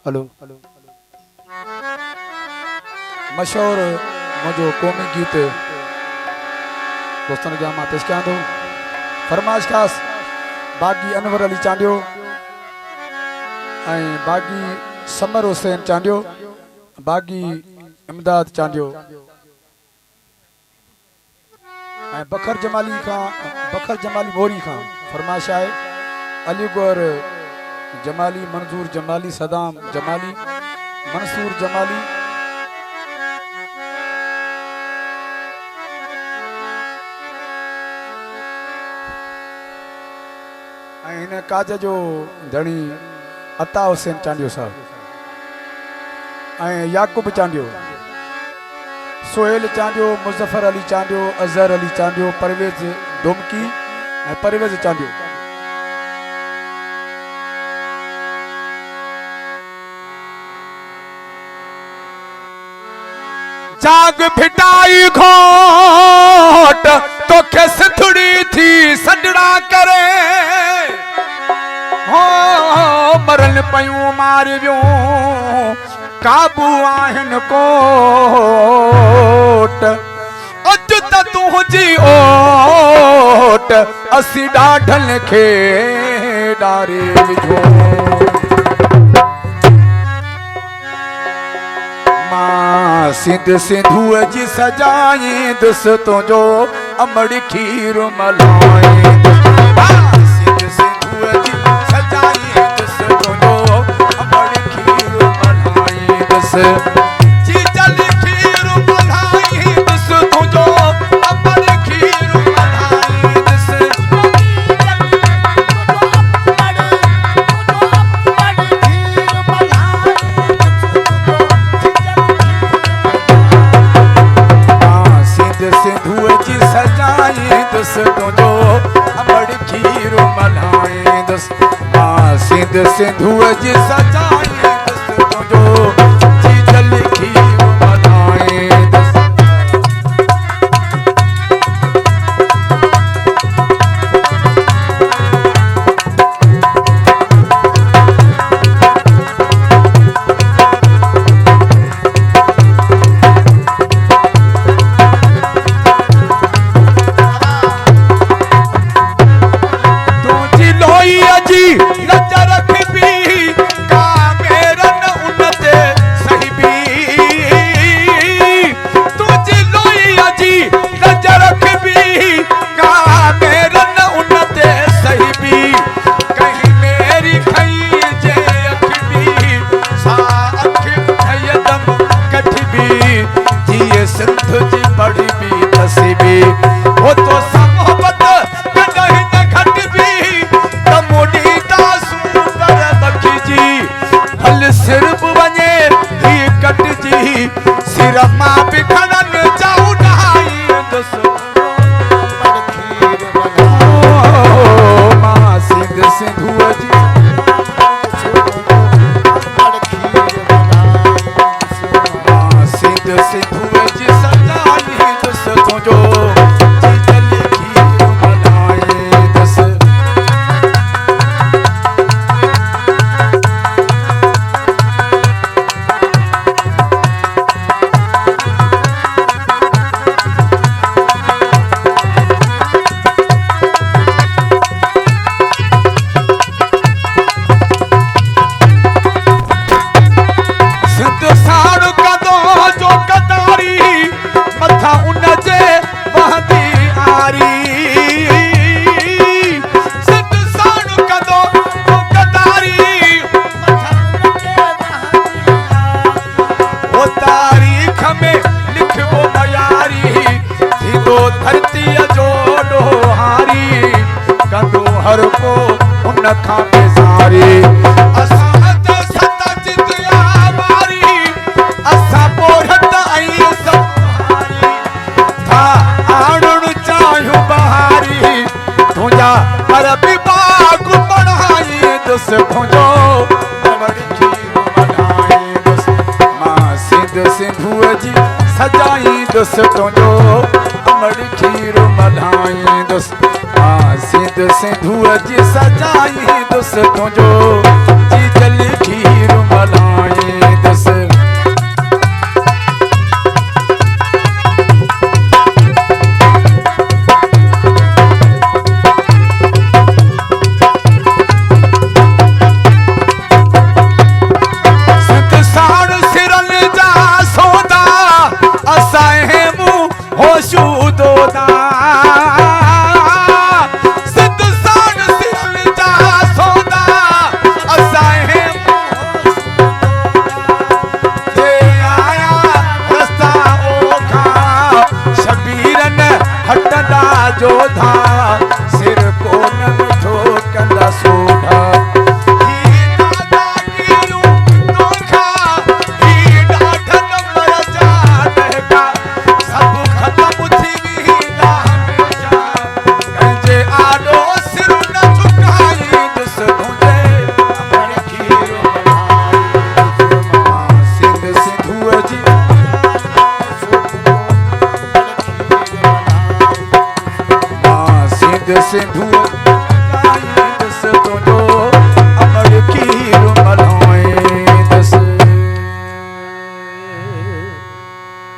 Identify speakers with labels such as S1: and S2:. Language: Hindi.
S1: हेलो मशहूर मुझो कौमी गीत दोस्तों के मां पेश कयां थो। फरमाइश खास बागी अनवर अली चांडियो ऐं बागी समर हुसैन चांडियो, बागी इमदाद चांडियो ऐं बखर जमाली मोरी खां फरमाइश है। अलीगढ़ जमाली, मंजूर जमाली, सदाम जमाली, मंसूर जमाली, इन काज जो धणी अता हुसैन चांडियो साहब ऐं याकूब चांडियो, सोहेल चांडियो, मुज़फ़र अली चांडियो, अज़हर अली चांडियो, परवेज़ डुमकी ऐं परवेज़ चांडियो।
S2: जाग फिटाई घोट तो किस थोड़ी थी सजड़ा करे हो मरन पयूं मारियो काबू आहिन कोट अज त तुंहिंजी ओट असी ॾाढनि खे ॾारे विझो। सिंध सिंधुअ जी सजाई दुस तुंहिंजो अमड़ खीर मलाई। सिंध सिंधुअ जी सजाई दुस तुंहिंजो अमड़ खीर मलाई दुस जी जल खीर मलाई दुस तुंहिंजो अमड़ खीर मलाई दुस सिंधुअ जी सजाई दुस तुंहिंजो अमड़ खीर मलाई दुस। सिंध सिंधुअ जी सजाई दुस तुंहिंजो जी जल खीर मलाई दुस। हर को उन खां बेज़ारी असां त सत जितिया वारी असां पोरत आई सहारी था आणण चाहियूं बहारी तुंहिंजा पर बि बाग बढ़ाई दुस तुंहिंजो अमड़ खीर मलाई दुस। मां सिंध सिंधुअ जी सजाई दुस तुंहिंजो अमड़ खीर मलाई दुस। सिंध सिंधुअ जी सजाई दुस तुंहिंजो जी जल खीर मलाई। सिंध सिंधु